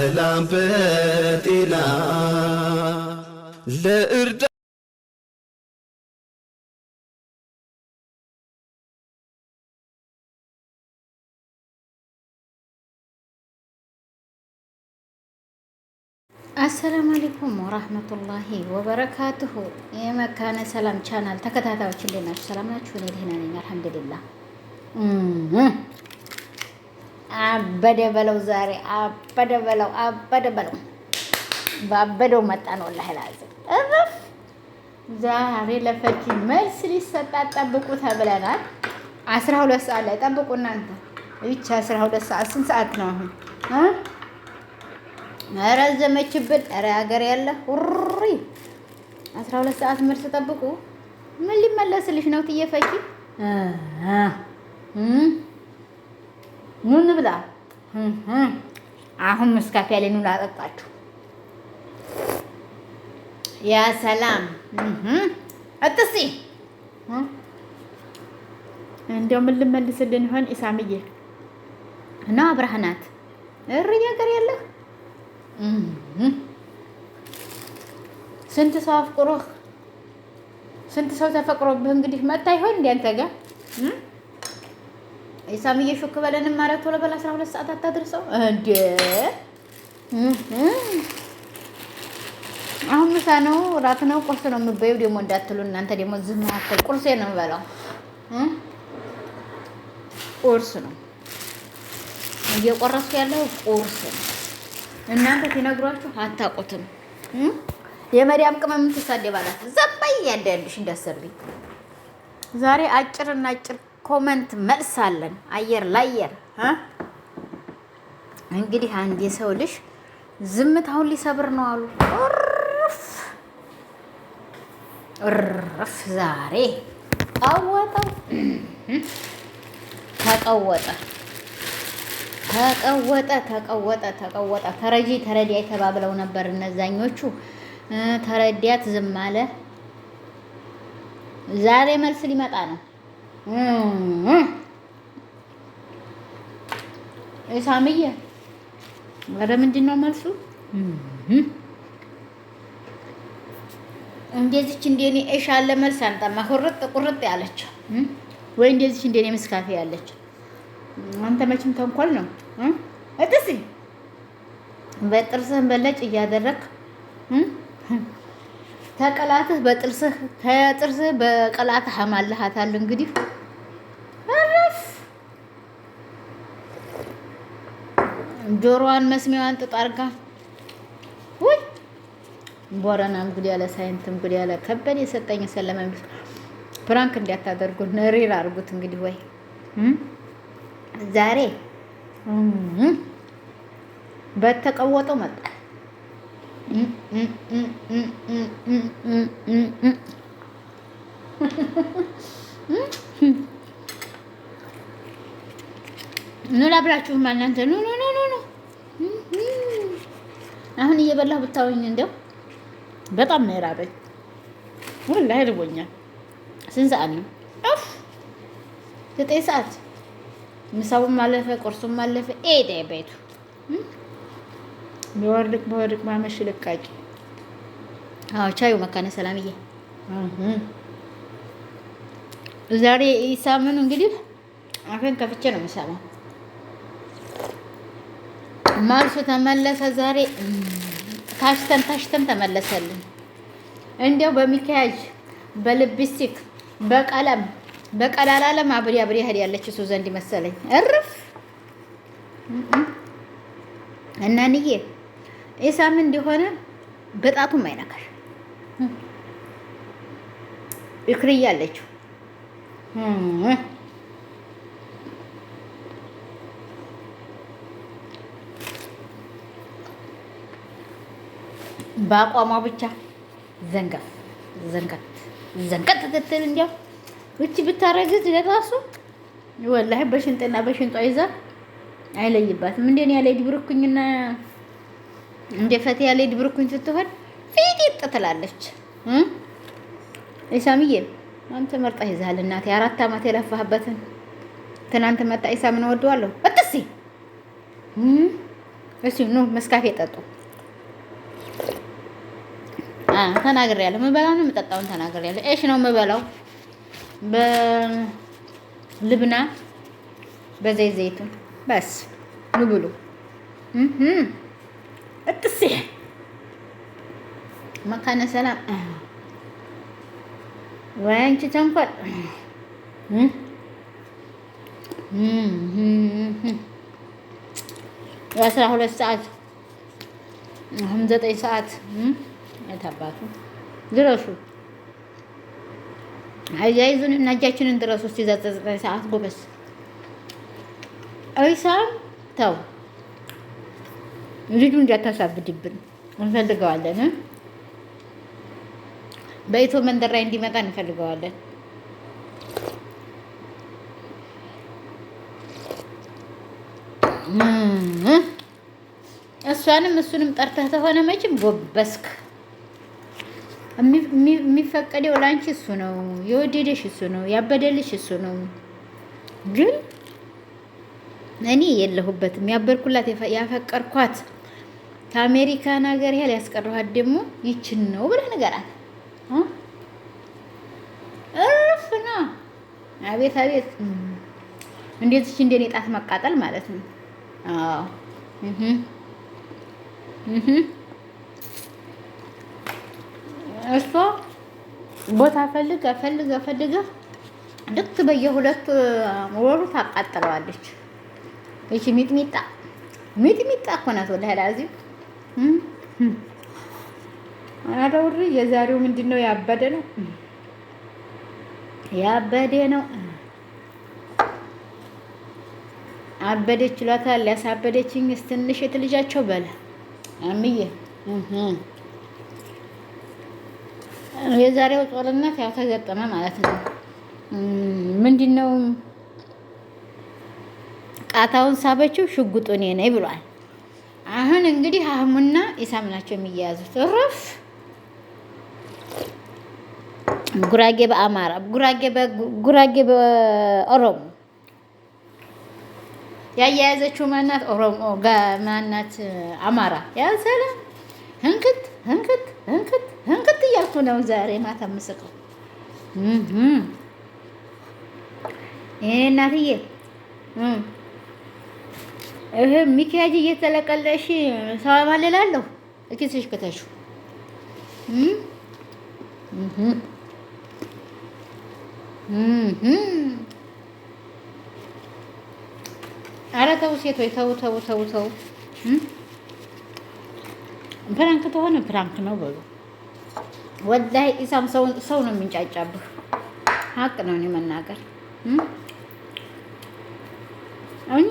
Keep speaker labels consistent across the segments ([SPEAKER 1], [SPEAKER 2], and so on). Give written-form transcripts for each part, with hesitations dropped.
[SPEAKER 1] በሰላም በጤና ለእርዳ
[SPEAKER 2] አሰላሙ አለይኩም ወራህመቱላሂ ወበረካቱሁ። የመካነ ሰላም ቻናል ተከታታዮች እንዴት ናችሁ? ሰላም ናችሁ? እኔ ደህና ነኝ አልሐምዱሊላህ። አበደ በለው ዛሬ አበደ በለው ባበደው መጣን። ወላሂ ላዝም እረፍ። ዛሬ ለፈኪ መልስ ሊሰጣት ጠብቁ ተብለናል። 12 ሰዓት ላይ ጠብቁ እናንተ። ይቺ 12 ሰዓት ስንት ሰዓት ነው አሁን? ረዘመችብን። ኧረ ሀገር ያለ ውሪ 12 ሰዓት መልስ ጠብቁ። ምን ሊመለስልሽ ነው ትየፈኪ? ኑን ብላ አሁን መስካፊ ያለ ኑን አጠጣችሁ። ያ ሰላም አጥሲ እንደው ምን ልመልስልን ይሆን? ኢሳምዬ እና አብርሃናት እሪ ሀገር ያለ ስንት ሰው አፍቅሮህ ስንት ሰው ተፈቅሮብህ እንግዲህ መጣ ይሆን እንዴ አንተ ጋር? ኢሳምዬ ሹክ በለንም ማለት ቶሎ በላ 12 ሰዓት አታድርሰው እንዴ? አሁን ምሳ ነው ራት ነው ቁርስ ነው የምትበይው ደግሞ እንዳትሉ እናንተ ደግሞ ዝም አትል። ቁርሴ ነው የምበላው ቁርስ ነው እየቆረስኩ ያለው ቁርስ ነው። እናንተ ሲነግሯችሁ አታውቁትም። የመዲያም ቅመም ትሳደባላት ዘባይ ያንዳንድሽ እንዳሰርልኝ። ዛሬ አጭርና አጭር ኮመንት መልስ አለን። አየር ላየር እንግዲህ አንድ የሰው ልጅ ዝምታውን ሊሰብር ነው አሉ። እርፍ ዛሬ አወጣው ተቀወጠ። ተረጂ ተረዲያ ተባብለው ነበር እነዛኞቹ። ተረዲያት ዝም አለ። ዛሬ መልስ ሊመጣ ነው። ኢሳምዬ ኧረ ምንድን ነው መልሱ? እንደዚች እንደኔ እሺ አለ መልስ አንጠማ ቁርጥ ያለችው ወይ እንደዚች እንደኔ መስካፊ ያለችው። አንተ መቼም ተንኮል ነው እጥሲ በጥርስህ በለጭ እያደረክ ተቀላትህ ተጥርስህ በቀላትህ አማልሃታል። እንግዲህ አረፍ ጆሮዋን መስሚያዋን ጥጥ አድርጋ ወይ ቦረናም ጉድ ያለ ሳይንትም ጉድ ያለ ከበድ የሰጠኝ ሰለመን ፕራንክ እንዲያታደርጉ ነሪር አድርጉት። እንግዲህ ወይ ዛሬ በተቀወጠው መጣ። ኑ ላብላችሁማ እናንተ ኑ አሁን እየበላሁ ብታወኝ እንደው በጣም ነው የራበኝ። ወላሂ ርቦኛል። ስንት ሰዓት ነው? 9 ሰዓት። ምሳውም አለፈ ቁርሱም አለፈ። ኤዳ ቤቱ በወርቅ ማመሽ ልቃቂ። አዎ ቻዩ መካነ ሰላምዬ ዛሬ ኢሳምን እንግዲህ አፈን ከፍቼ ነው የምሰማው። ማልሱ ተመለሰ ዛሬ ታሽተን ተመለሰልን። እንዲያው በሚካያጅ በልብስቲክ በቀላላለም አብሪ ሄድ ያለች እሱ ዘንድ መሰለኝ። እርፍ እናንዬ ኢሳም እንደሆነ በጣቱም አይነካሽ። እክርያ አለችው በአቋሟ ብቻ ዘንቀት ትትል እንዲያው እቺ ብታረግዝ ለራሱ ወላሂ በሽንጥና በሽንጧ ይዛ አይለይባትም። እንደኔ ያለ ድብርኩኝና እንደ ፈት ያለ ድብርኩኝ ስትሆን ፊት ትላለች። ኢሳምዬ አንተ መርጣ ይዛል እናቴ 4 አመት የለፋህበትን ትናንት መጣ ኢሳምን ወደዋለሁ እጥሲ እስኪ ኑ መስካፌ ጠጡ። ተናግሬያለሁ። የምበላው ነው የምጠጣውን ተናግሬያለሁ። ኤሽ ነው የምበላው በልብና በዘይት ዘይቱን በስ ኑ ብሉ። እጥሴ መካነ ሰላም ወይ አንቺ ተንኮል የ12 ሰዓት አሁን 9 ሰዓት የታባቱ ድረሱ። አያይዙን እና እጃችንን ድረሱ። እስኪ 9 ሰዓት ጎበስ አይሳም ተው ልጁ እንዳታሳብድብን እንፈልገዋለን። በኢትዮ መንደር ላይ እንዲመጣ እንፈልገዋለን። እሷንም እሱንም ጠርተህ ተሆነ መቼም ጎበስክ። የሚፈቀደው ላንቺ እሱ ነው፣ የወደደሽ እሱ ነው፣ ያበደልሽ እሱ ነው። ግን እኔ የለሁበትም። ያበርኩላት ያፈቀርኳት ከአሜሪካን ሀገር ያህል ያስቀረኋት ደግሞ ይችን ነው ብለህ ንገራት። እርፍና አቤት አቤት! እንዴት እንደኔ ጣት መቃጠል ማለት ነው። አዎ እሷ ቦታ ፈልጋ ልክ በየ2 ወሩ ታቃጥለዋለች። እቺ ሚጥሚጣ እኮ ናት ወላሂ ላዚም። አረውሪ የዛሬው ምንድነው? ያበደ ነው። አበደች ይሏታል። ያሳበደችኝ ትንሽ የትልጃቸው በለ አምዬ የዛሬው ጦርነት ያው ተገጠመ ማለት ነው። ምንድነው? ቃታውን ሳበችው ሽጉጡ እኔ ነኝ ብሏል። አሁን እንግዲህ አህሙና ኢሳም ናቸው የሚያያዙት። እረፍ ጉራጌ በአማራ ጉራጌ በኦሮሞ ያያያዘችው ማናት? ኦሮሞ ማናት? አማራ ያሰለ ህንክት እያልኩ ነው ዛሬ ማታ የምስቀው። ይሄ እናትዬ ሚኪያጅ እየተለቀለሽ ሰው አማልላለሁ እኪስሽ ከተሹ ኧረ ተው ሴቶች ተው። ፕራንክ ተሆነ ፕራንክ ነው በሉ። ወላሂ ኢሳም ሰው ነው የሚንጫጫብህ። ሀቅ ነው እኔ መናገር እኔ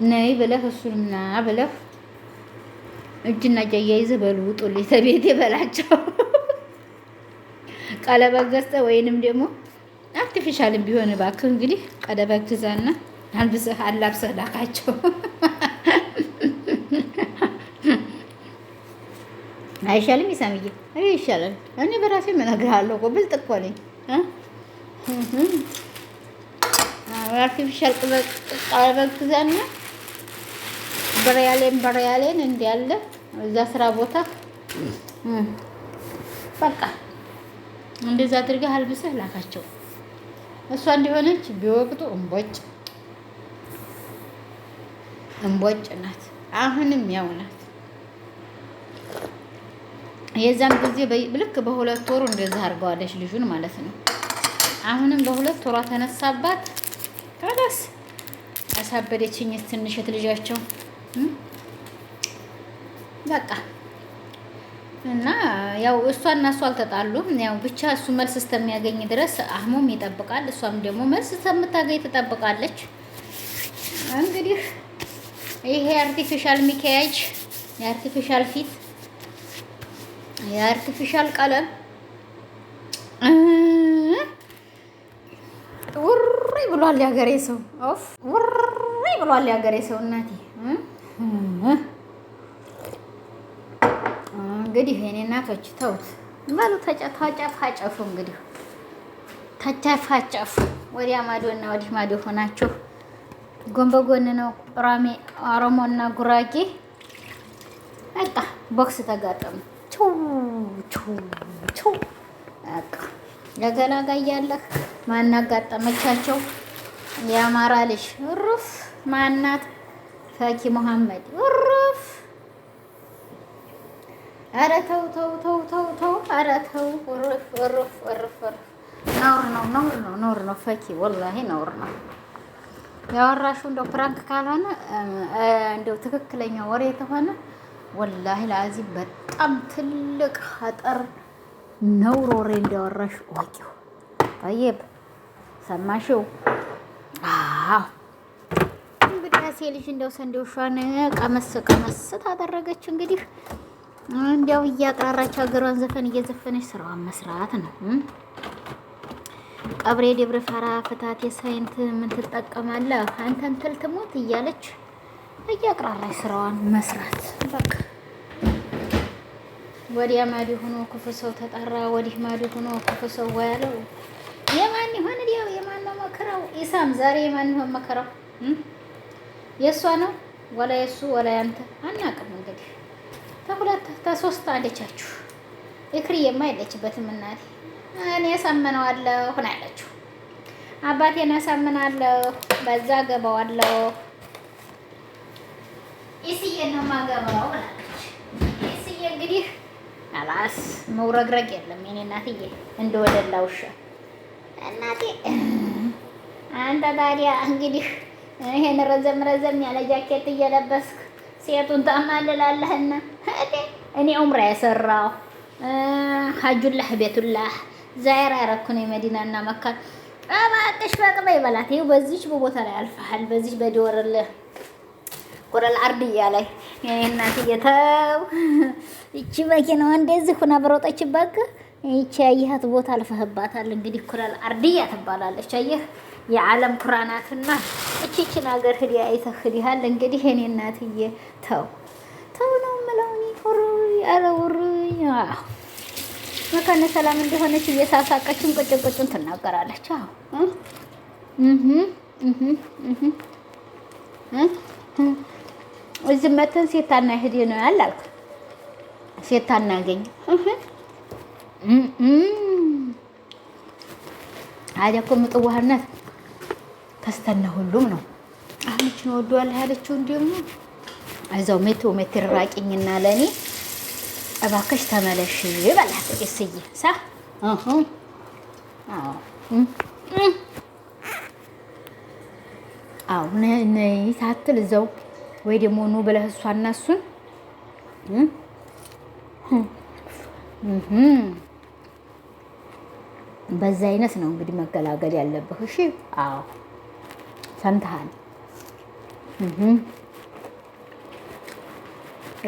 [SPEAKER 2] ነይ ብለህ እሱንም ና ብለህ እጅና እጅ አያይዘህ በሉ ውጡልኝ ተቤቴ በላቸው። ቀለበት ገዝተህ ወይንም ደግሞ አርቲፊሻልም ቢሆን እባክህ እንግዲህ ቀለበት ግዛና አልብሰህ አላብሰህ ላካቸው። አይሻልም? ይሳምዬ አይ ይሻላል። እኔ በራሴ እነግርሃለሁ እኮ ብልጥ እኮ ነኝ። አርቲፊሻል ቀለበት ግዛና በሪያሌን እንዲያለ እዛ ስራ ቦታ በቃ እንደዛ አድርገህ አልብሰህ ላካቸው። እሷ እንዲሆነች ቢወቅጡ እምቦጭ ናት። አሁንም ያው ናት። የዛን ጊዜ ልክ በ2 ወሩ እንደዛ አድርገዋለች ልጁን ማለት ነው። አሁንም በ2 ወሯ ተነሳባት። ካላስ አሳበደችኝ ትንሽ ልጃቸው በቃ እና ያው እሷና እሱ አልተጣሉም። ያው ብቻ እሱ መልስ እስከሚያገኝ ድረስ አህሙም ይጠብቃል፣ እሷም ደግሞ መልስ እስከምታገኝ ትጠብቃለች። እንግዲህ ይሄ አርቲፊሻል ሚኪያጅ፣ የአርቲፊሻል ፊት፣ የአርቲፊሻል ቀለም ውሪ ብሏል ያገሬ ሰው። ኦፍ ውሪ ብሏል ያገሬ ሰው። እናቴ እንግዲህ የኔ እናቶች ተውት በሉ፣ ተጨፋጨፉ። እንግዲህ ተጨፋጨፉ። ወዲያ ማዶ እና ወዲህ ማዶ ሆናችሁ ጎን በጎን ነው ኦሮሞና ጉራጌ በቃ ቦክስ ተጋጠሙ። ቹ ቹ ቹ በቃ ለገላጋያለህ ማናጋጠመቻቸው የአማራ ልጅ ሩፍ ማናት ፈኪ መሐመድ ሩፍ። ኧረ ተው ተው ተው ተው ተው ኧረ ተው ሩፍ ሩፍ ሩፍ ነውር ነው ፈኪ ወላሂ ነውር ነው ያወራሽው። እንደው ፕራንክ ካልሆነ እንደው ትክክለኛ ወሬ የተሆነ ወላሂ ለአዚም በጣም ትልቅ ኸጠር ነውር ወሬ እንዳወራሽ ወቂው። ጠይብ ሰማሽው? አዎ እንግዲህ ያሴ ልጅ እንደው ሰንዶሻን ቀመስ ታደረገች። እንግዲህ እንዲያው እያቅራራች ሀገሯን ዘፈን እየዘፈነች ስራዋን መስራት ነው። ቀብሬ ደብረ ፋራ ፍታት የሳይንት ምን ትጠቀማለህ አንተን ትልትሞት እያለች እያቅራራች ስራዋን መስራት በቃ። ወዲያ ማዲ ሆኖ ክፉ ሰው ተጣራ፣ ወዲህ ማዲ ሆኖ ክፉ ሰው ያለው የማን ይሆን ዲያው የማን ነው መከራው? ኢሳም ዛሬ የማን ይሆን መከራው? የሷ ነው ወላ የሱ ወላ ያንተ አናውቅም። እንግዲህ ተሁለት ተሶስት አለቻችሁ። እክሪየማ የለችበትም እናቴ። እኔ ያሳመነዋለሁ ነው ያለችው። አባቴን ያሳምናለሁ በዛ ገባዋለሁ ኢስዬ ነው ማገባው ብላለች። ኢስዬ እንግዲህ አላስ መውረግረግ የለም የኔ እናትዬ እንደወደላውሽ እናቴ። አንተ ታዲያ እንግዲህ ይሄን ረዘም ያለ ጃኬት እየለበስክ ሴቱን ታማልላለህና እኔ ዑምራ የሰራው ሀጁላህ ቤቱላህ ዛይራ ያረኩን የመዲናና መካን እባክሽ በቅበ ይበላት። ይኸው በዚች በቦታ ላይ አልፈሃል። በዚች በዲወርልህ ቁረል አርድያ ላይ የኔ እናትዬ ተው። እቺ መኪናዋ እንደዚህ ሁና በሮጠችበት ይቺ ያየሃት ቦታ አልፈህባታል። እንግዲህ ቁረል አርድያ ትባላለች። አየህ የዓለም ኩራናትና እቺችን ሀገር ህዲያ አይተህ ህዲሃል። እንግዲህ የኔ እናትዬ ተው ነው የምለው እኔ አረውሩኝ። መካነ ሰላም እንደሆነች እየሳሳቀችን ቁጭን ትናገራለች። አዎ እዚህ መተን ሴታና ሄድ ነው ያላልኩ ሴታና አገኝ አዲያ እኮ ምጥዋህነት ተስተና ሁሉም ነው። አሁን እቺን ወዷለህ ያለችው ደግሞ እዛው ሜትር ራቂኝና ለኔ እባክሽ ተመለሽ በላት እስዬ ሳ አዎ ነይ ሳትል እዛው ወይ ደግሞ ኑ ብለህ እሷና እሱን በዛ አይነት ነው እንግዲህ መገላገል ያለብህ። እሺ አዎ ሰምተሃል።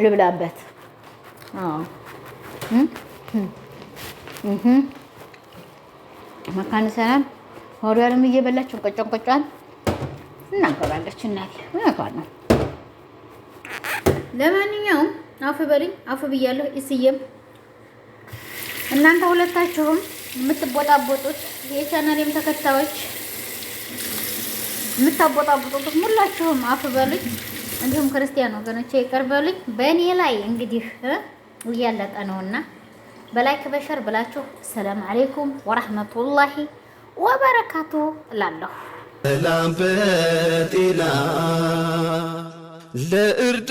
[SPEAKER 2] ልብላበት። አዎ መካነ ሰላም ሆዷንም እየበላች እንቆጫን እናገራለች። እናቴ እውነቷን ነው። ለማንኛውም አፍ በልኝ አፍ ብያለሁ። እስዬም እናንተ ሁለታችሁም የምትቦጣቦጡት የቻናሌም ተከታዮች የምታቦጣቦጡት ሁላችሁም አፍ በልኝ። እንዲሁም ክርስቲያን ወገኖቼ ይቅር በሉኝ። በእኔ ላይ እንግዲህ እያለቀ ነውና በላይክ በሸር ብላችሁ ሰላም አለይኩም ወራህመቱላሂ ወበረካቱ እላለሁ።
[SPEAKER 1] ሰላም በጤና ለእርዳ